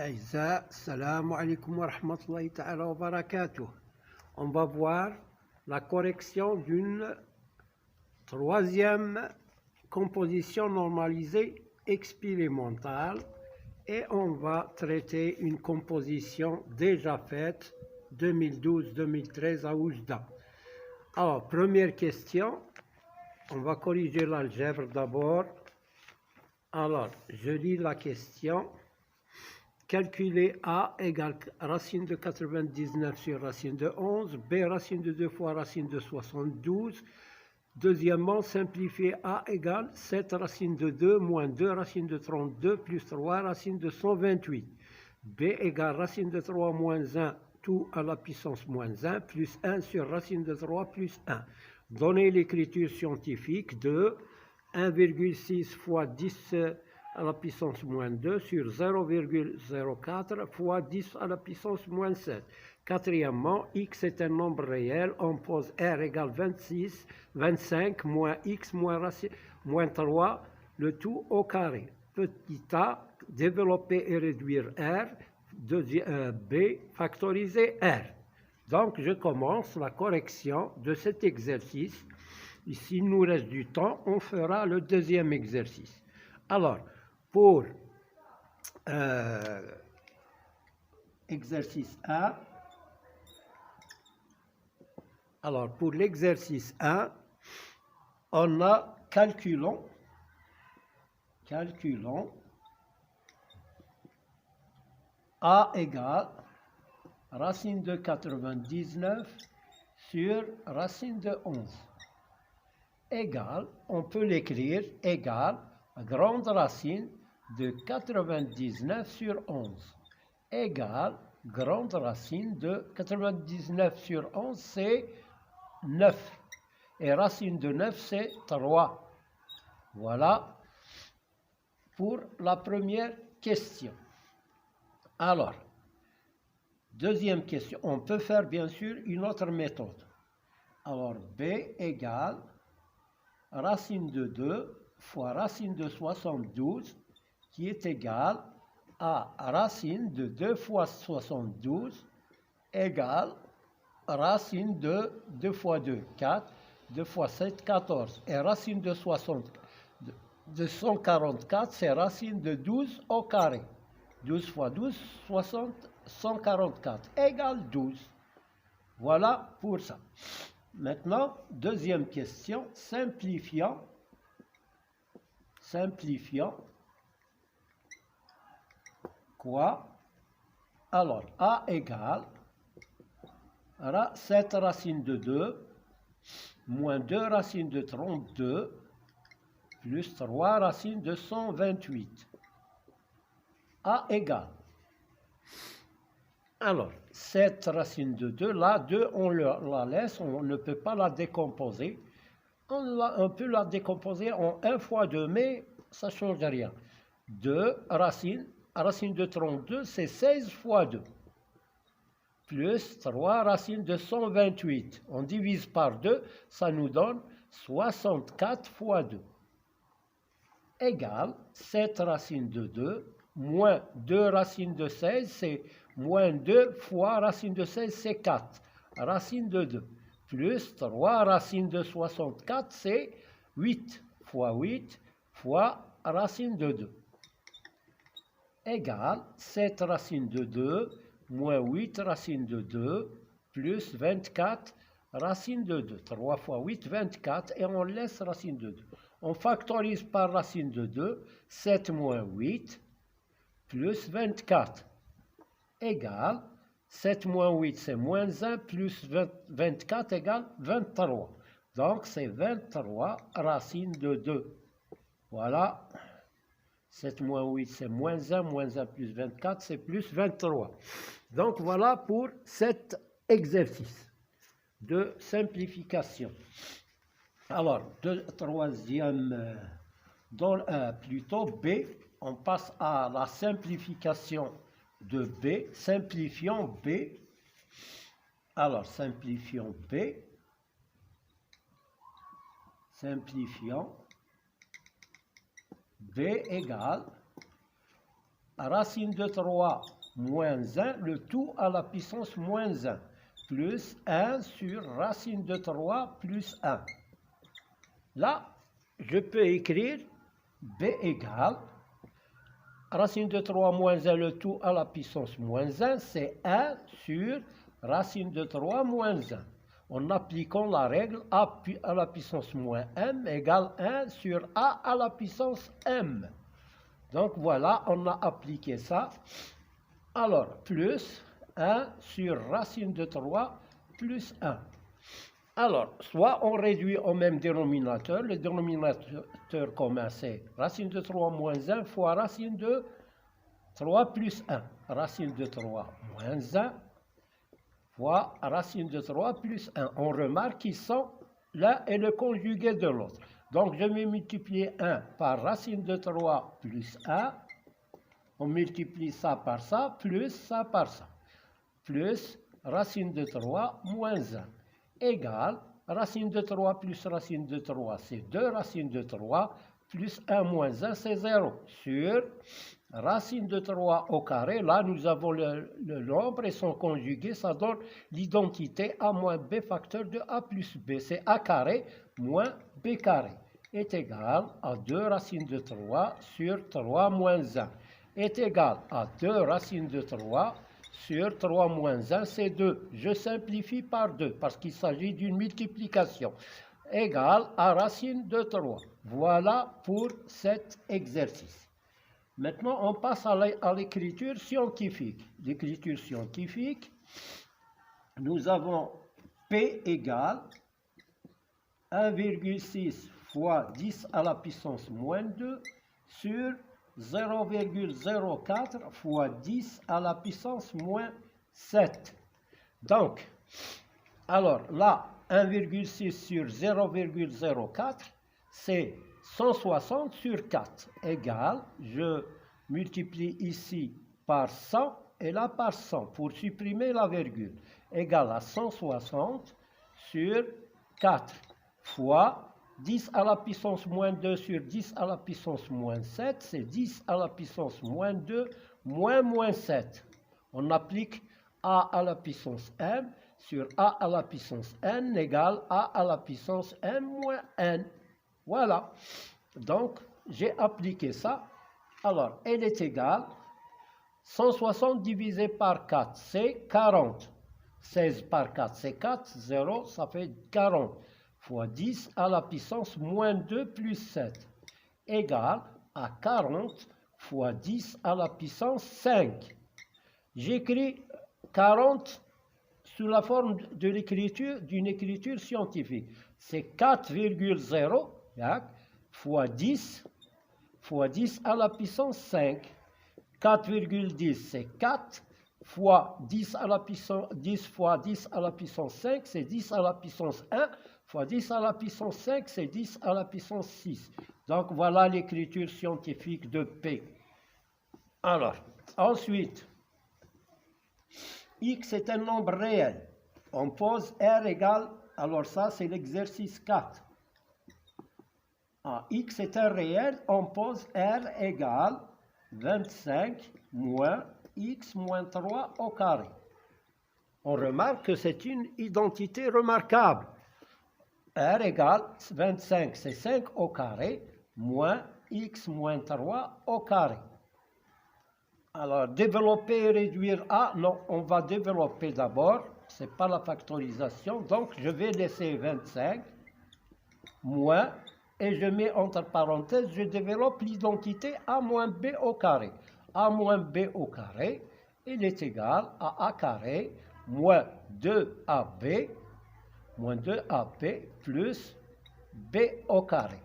أعزاء السلام عليكم ورحمة الله تعالى وبركاته. On va voir la correction d'une troisième composition normalisée expérimentale et on va traiter une composition déjà faite 2012-2013 à Oujda. Alors, première question, on va corriger l'algèbre d'abord. Alors, je lis la question. Calculer A égale racine de 99 sur racine de 11, B racine de 2 fois racine de 72. Deuxièmement, simplifier A égale 7 racine de 2 moins 2 racine de 32 plus 3 racine de 128. B égale racine de 3 moins 1 tout à la puissance moins 1 plus 1 sur racine de 3 plus 1. Donner l'écriture scientifique de 1,6 fois 10 à la puissance moins 2 sur 0,04 fois 10 à la puissance moins 7. Quatrièmement, x est un nombre réel, on pose r égale 25 moins x moins 3, le tout au carré. Petit a, développer et réduire r, b, factoriser r. Donc je commence la correction de cet exercice. Ici, il nous reste du temps, on fera le deuxième exercice. Alors, pour exercice 1, alors pour l'exercice 1, on a calculons A égale racine de 99 sur racine de 11. Égale, on peut l'écrire égale grande racine de 99 sur 11 égale grande racine de 99 sur 11, c'est 9. Et racine de 9, c'est 3. Voilà pour la première question. Alors, deuxième question, on peut faire bien sûr une autre méthode. Alors, B égale racine de 2 fois racine de 72 qui est égale à racine de 2 fois 72 égale racine de 2 fois 2, 4, 2 fois 7, 14. Et racine de 144, c'est racine de 12 au carré. 12 fois 12, 144 égale 12. Voilà pour ça. Maintenant, deuxième question, simplifiant quoi? Alors, A égale 7 racine de 2 moins 2 racine de 32 plus 3 racine de 128. A égale. Alors, 7 racine de 2, là, 2, on la laisse, on ne peut pas la décomposer. On peut la décomposer en 1 fois 2, mais ça ne change rien. 2 racine de 32, c'est 16 fois 2. Plus 3 racine de 128. On divise par 2, ça nous donne 64 fois 2. Égale 7 racine de 2, moins 2 racine de 16, c'est moins 2 fois racine de 16, c'est 4. Racine de 2. Plus 3 racine de 64, c'est 8 fois 8 fois racine de 2. Égale 7 racine de 2 moins 8 racine de 2 plus 24 racine de 2. 3 fois 8, 24 et on laisse racine de 2. On factorise par racine de 2, 7 moins 8 plus 24 égale 7 moins 8, c'est moins 1, plus 24 égale 23. Donc, c'est 23 racine de 2. Voilà. 7 moins 8, c'est moins 1 plus 24, c'est plus 23. Donc, voilà pour cet exercice de simplification. Alors, troisième, plutôt B, on passe à la simplification de B, simplifions B. Alors, simplifions B. B égale racine de 3 moins 1, le tout à la puissance moins 1, plus 1 sur racine de 3 plus 1. Là, je peux écrire b égale racine de 3 moins 1, le tout à la puissance moins 1, c'est 1 sur racine de 3 moins 1. En appliquant la règle a à la puissance moins m égale 1 sur a à la puissance m. Donc voilà, on a appliqué ça. Alors, plus 1 sur racine de 3 plus 1. Alors, soit on réduit au même dénominateur. Le dénominateur commun, c'est racine de 3 moins 1 fois racine de 3 plus 1. Racine de 3 moins 1 fois racine de 3 plus 1. On remarque qu'ils sont l'un et le conjugué de l'autre. Donc, je vais multiplier 1 par racine de 3 plus 1. On multiplie ça par ça, plus ça par ça. Plus racine de 3 moins 1. Égale racine de 3 plus racine de 3, c'est 2 racines de 3, plus 1 moins 1, c'est 0. Sur racine de 3 au carré, là nous avons le nombre et son conjugué, ça donne l'identité a moins b facteur de a plus b. C'est a carré moins b carré est égal à 2 racines de 3 sur 3 moins 1 est égal à 2 racines de 3 sur 3 moins 1, c'est 2. Je simplifie par 2 parce qu'il s'agit d'une multiplication. Égale à racine de 3. Voilà pour cet exercice. Maintenant, on passe à l'écriture scientifique. L'écriture scientifique, nous avons P égale 1,6 fois 10 à la puissance moins 2 sur 0,04 fois 10 à la puissance moins 7. Donc, alors là, 1,6 sur 0,04, c'est 160 sur 4 égale, je multiplie ici par 100 et là par 100 pour supprimer la virgule, égale à 160 sur 4 fois 10 à la puissance moins 2 sur 10 à la puissance moins 7, c'est 10 à la puissance moins 2 moins 7. On applique a à la puissance m sur a à la puissance n égale a à la puissance m moins n. Voilà. Donc, j'ai appliqué ça. Alors, elle est égale 160 divisé par 4, c'est 40. 16 par 4, c'est 4. 0, ça fait 40. Fois 10 à la puissance moins 2 plus 7 égale à 40 fois 10 à la puissance 5. J'écris 40 sous la forme de l'écriture d'une écriture scientifique. C'est 4,0 fois 10 à la puissance 5. 4,10 c'est 4 fois 10 à la puissance 10 fois 10 à la puissance 5, c'est 10 à la puissance 1 fois 10 à la puissance 5, c'est 10 à la puissance 6. Donc voilà l'écriture scientifique de P. Alors, ensuite, X est un nombre réel. On pose R égale, alors ça c'est l'exercice 4. X est un réel, on pose R égale 25 moins X moins 3 au carré. On remarque que c'est une identité remarquable. R égale 25, c'est 5 au carré, moins X moins 3 au carré. Alors, développer et réduire A, non, on va développer d'abord, c'est pas la factorisation, donc je vais laisser 25, moins, et je mets entre parenthèses, je développe l'identité A moins B au carré. A moins B au carré, il est égal à A carré, moins 2AB, moins 2AB plus B au carré.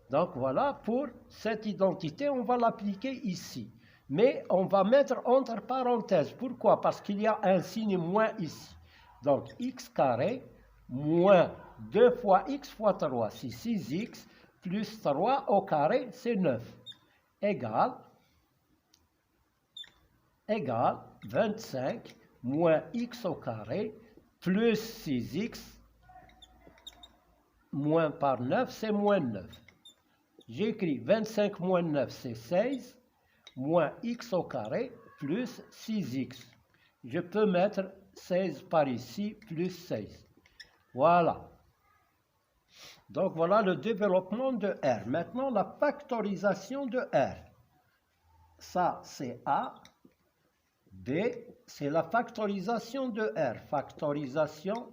Donc voilà, pour cette identité, on va l'appliquer ici. Mais on va mettre entre parenthèses. Pourquoi? Parce qu'il y a un signe moins ici. Donc x carré moins 2 fois x fois 3, c'est 6x, plus 3 au carré, c'est 9, égale 25 moins x au carré, plus 6x, moins par 9, c'est moins 9. J'écris 25 moins 9, c'est 16. moins x au carré plus 6x. Je peux mettre 16 par ici plus 16. Voilà. Donc voilà le développement de R. Maintenant la factorisation de R. Ça c'est A. B, c'est la factorisation de R. Factorisation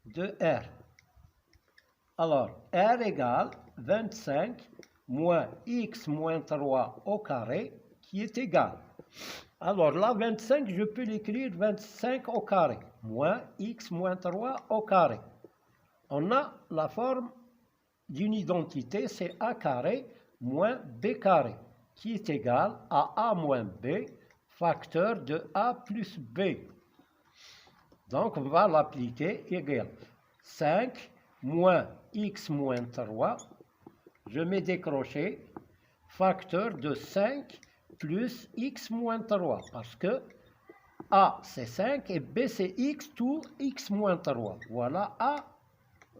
de R. Alors, R égale 25 moins x moins 3 au carré qui est égal. Alors là, 25, je peux l'écrire 25 au carré moins x moins 3 au carré. On a la forme d'une identité, c'est a carré moins b carré, qui est égal à a moins b, facteur de a plus b. Donc, on va l'appliquer égal 5 moins x moins 3, je mets des crochets, facteur de 5 plus x moins 3, parce que a c'est 5 et b c'est x, tout x moins 3. Voilà a.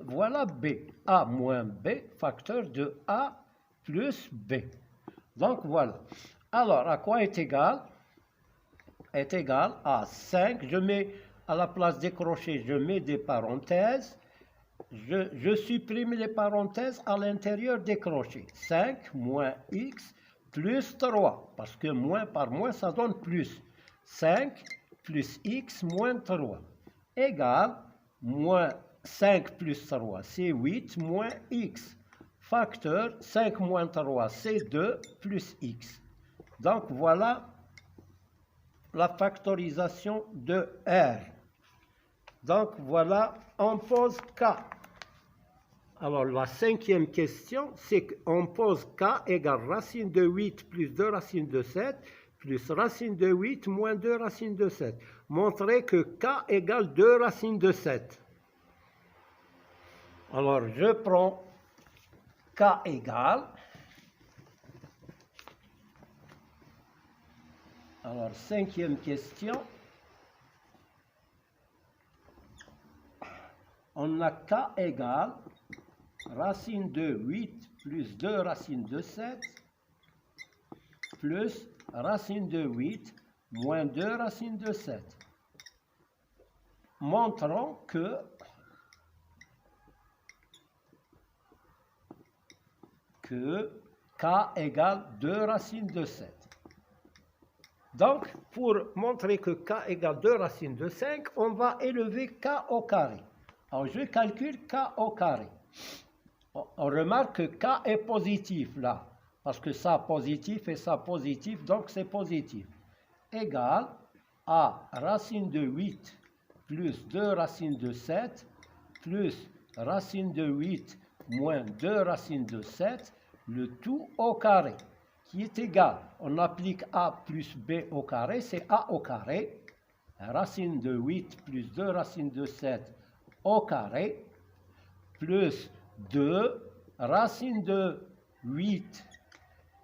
Voilà B. A moins B, facteur de A plus B. Donc voilà. Alors, à quoi est égal? Est égal à 5. Je mets à la place des crochets, je mets des parenthèses. Je supprime les parenthèses à l'intérieur des crochets. 5 moins x plus 3. Parce que moins par moins, ça donne plus. 5 plus x moins 3. Égale moins 5 plus 3, c'est 8 moins x. Facteur 5 moins 3, c'est 2 plus x. Donc voilà la factorisation de R. Donc voilà, on pose K. Alors la cinquième question, c'est qu'on pose K égale racine de 8 plus 2 racine de 7 plus racine de 8 moins 2 racine de 7. Montrez que K égale 2 racines de 7. Alors, je prends K égale. Alors, cinquième question. On a K égale racine de 8 plus 2 racine de 7 plus racine de 8 moins 2 racine de 7. Montrons que K égale 2 racines de 7. Donc, pour montrer que K égale 2 racines de 5, on va élever K au carré. Alors, je calcule K au carré. On remarque que K est positif là, parce que ça positif et ça positif, donc c'est positif. Égal à racine de 8 plus 2 racines de 7 plus racine de 8 moins 2 racines de 7, le tout au carré, qui est égal. On applique A plus B au carré, c'est A au carré. Racine de 8 plus 2 racines de 7 au carré, plus 2 racine de 8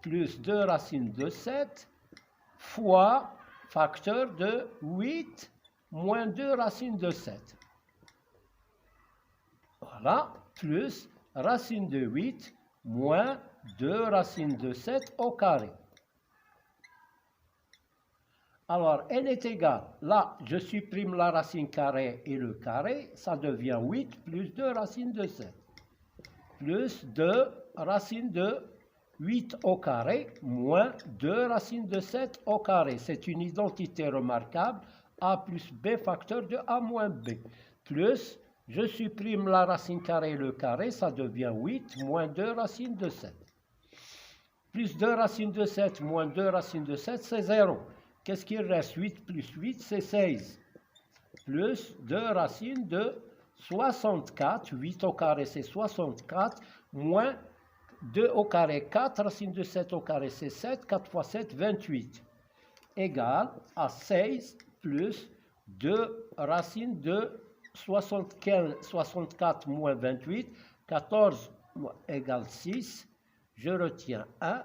plus 2 racines de 7 fois facteur de 8 moins 2 racines de 7. Voilà, plus racine de 8 moins 2 racines de 7 au carré. Alors, n est égal. Là, je supprime la racine carrée et le carré. Ça devient 8 plus 2 racines de 7. Plus 2 racines de 8 au carré moins 2 racines de 7 au carré. C'est une identité remarquable. A plus B facteur de A moins B. Plus, je supprime la racine carrée et le carré. Ça devient 8 moins 2 racines de 7. Plus 2 racines de 7 moins 2 racines de 7, c'est 0. Qu'est-ce qu'il reste? 8 plus 8, c'est 16. Plus 2 racines de 64. 8 au carré, c'est 64. Moins 2 au carré, 4. Racine de 7 au carré, c'est 7. 4 fois 7, 28. Égal à 16 plus 2 racines de 64 moins 28. 14 égale 6. Je retiens 1.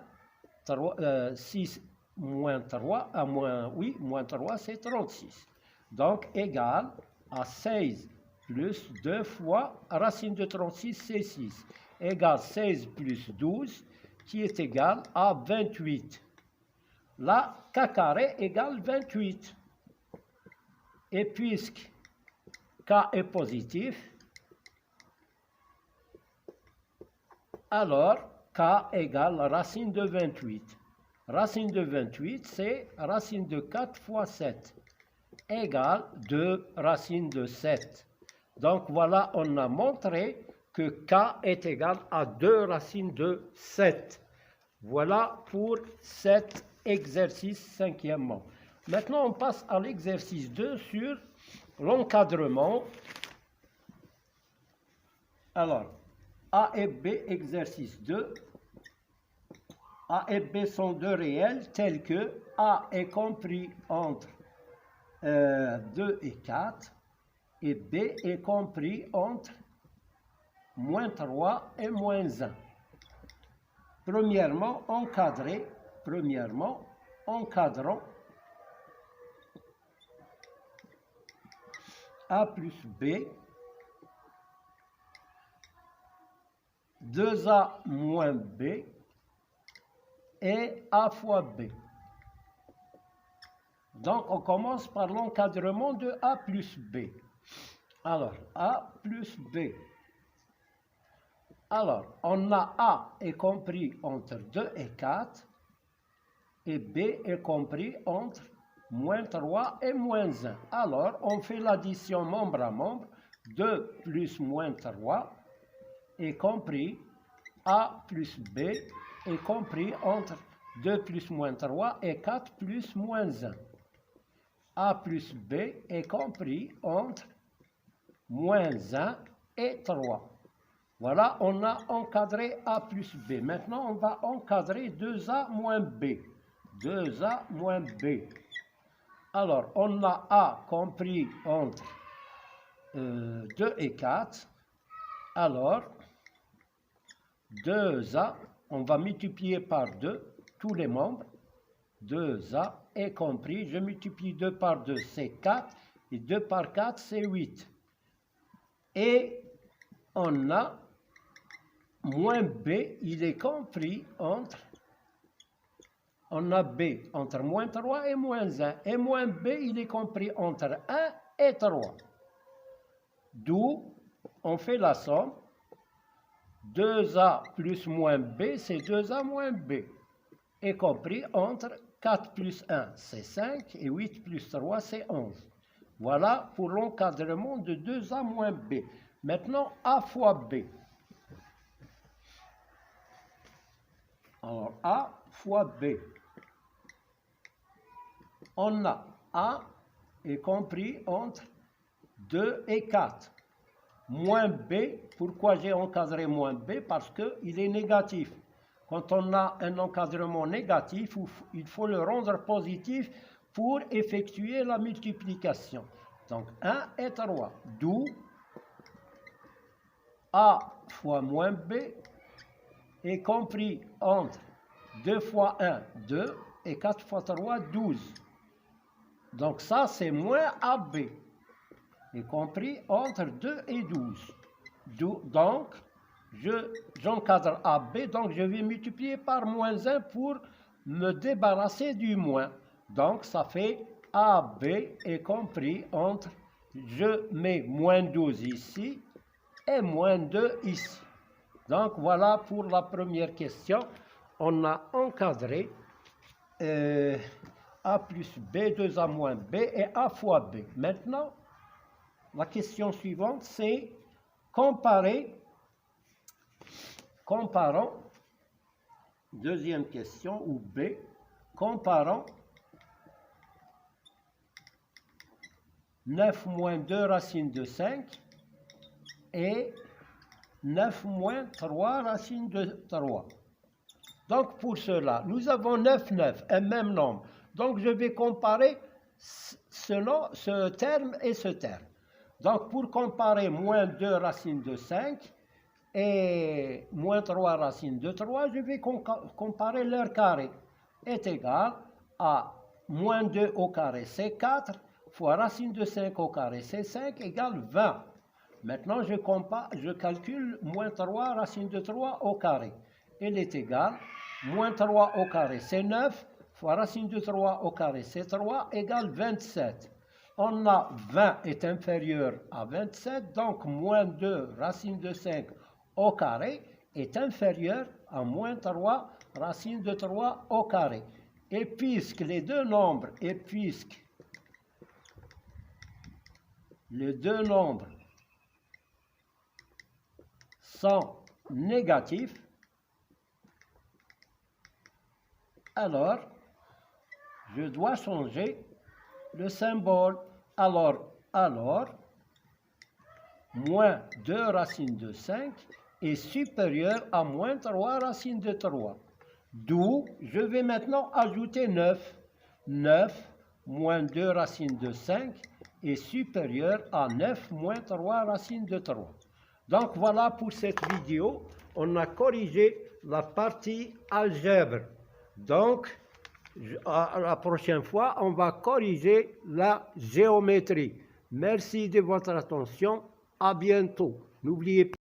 6 moins 3, moins 3, c'est 36. Donc, égal à 16 plus 2 fois racine de 36, c'est 6, égale 16 plus 12, qui est égal à 28. Là, k carré égale 28. Et puisque k est positif, alors k égale racine de 28. Racine de 28, c'est racine de 4 fois 7, égale 2 racine de 7. Donc voilà, on a montré que k est égal à 2 racines de 7. Voilà pour cet exercice cinquièmement. Maintenant, on passe à l'exercice 2 sur l'encadrement. Alors, A et B, exercice 2. A et B sont deux réels tels que A est compris entre 2 et 4 et B est compris entre moins 3 et moins 1. Premièrement, encadrons A plus B, 2A moins B et A fois B. Donc, on commence par l'encadrement de A plus B. Alors, A plus B. Alors, on a A est compris entre 2 et 4 et B est compris entre moins 3 et moins 1. Alors, on fait l'addition membre à membre. 2 plus moins 3 est compris A plus B est compris entre 2 plus moins 3 et 4 plus moins 1. A plus B est compris entre moins 1 et 3. Voilà, on a encadré A plus B. Maintenant, on va encadrer 2A moins B. 2A moins B. Alors, on a A compris entre 2 et 4. Alors, 2A, on va multiplier par 2 tous les membres. 2A est compris, je multiplie 2 par 2, c'est 4. Et 2 par 4, c'est 8. Et on a moins B, il est compris entre, on a B entre moins 3 et moins 1. Et moins B, il est compris entre 1 et 3. D'où, on fait la somme. 2A plus moins B, c'est 2A moins B. Est compris entre 4 plus 1, c'est 5. Et 8 plus 3, c'est 11. Voilà pour l'encadrement de 2A moins B. Maintenant, A fois B. Alors, A fois B. On a A est compris entre 2 et 4. Moins B, pourquoi j'ai encadré moins B? Parce qu'il est négatif. Quand on a un encadrement négatif, il faut le rendre positif pour effectuer la multiplication. Donc 1 et 3, d'où A fois moins B est compris entre 2 fois 1, 2, et 4 fois 3, 12. Donc ça, c'est moins AB, est compris entre 2 et 12. Donc, j'encadre AB, donc je vais multiplier par moins 1 pour me débarrasser du moins. Donc, ça fait AB est compris entre, je mets moins 12 ici et moins 2 ici. Donc, voilà pour la première question. On a encadré A plus B, 2A moins B et A fois B. Maintenant, la question suivante, c'est comparons, deuxième question, ou B, comparons 9 moins 2 racine de 5 et 9 moins 3 racine de 3. Donc pour cela, nous avons 9, 9, un même nombre. Donc je vais comparer ce terme et ce terme. Donc pour comparer moins 2 racine de 5 et moins 3 racine de 3, je vais comparer leur carré. Est égal à moins 2 au carré, c'est 4, fois racine de 5 au carré, c'est 5, égale 20. Maintenant, je calcule moins 3 racine de 3 au carré. Elle est égale, moins 3 au carré, c'est 9, fois racine de 3 au carré, c'est 3, égale 27. On a 20 est inférieur à 27, donc moins 2 racine de 5 au carré est inférieur à moins 3 racine de 3 au carré. Et puisque les deux nombres sont négatifs, alors je dois changer le symbole. Alors, moins 2 racine de 5 est supérieur à moins 3 racine de 3. D'où je vais maintenant ajouter 9. 9 moins 2 racine de 5 est supérieur à 9 moins 3 racine de 3. Donc voilà pour cette vidéo, on a corrigé la partie algèbre. Donc, à la prochaine fois, on va corriger la géométrie. Merci de votre attention. À bientôt. N'oubliez pas.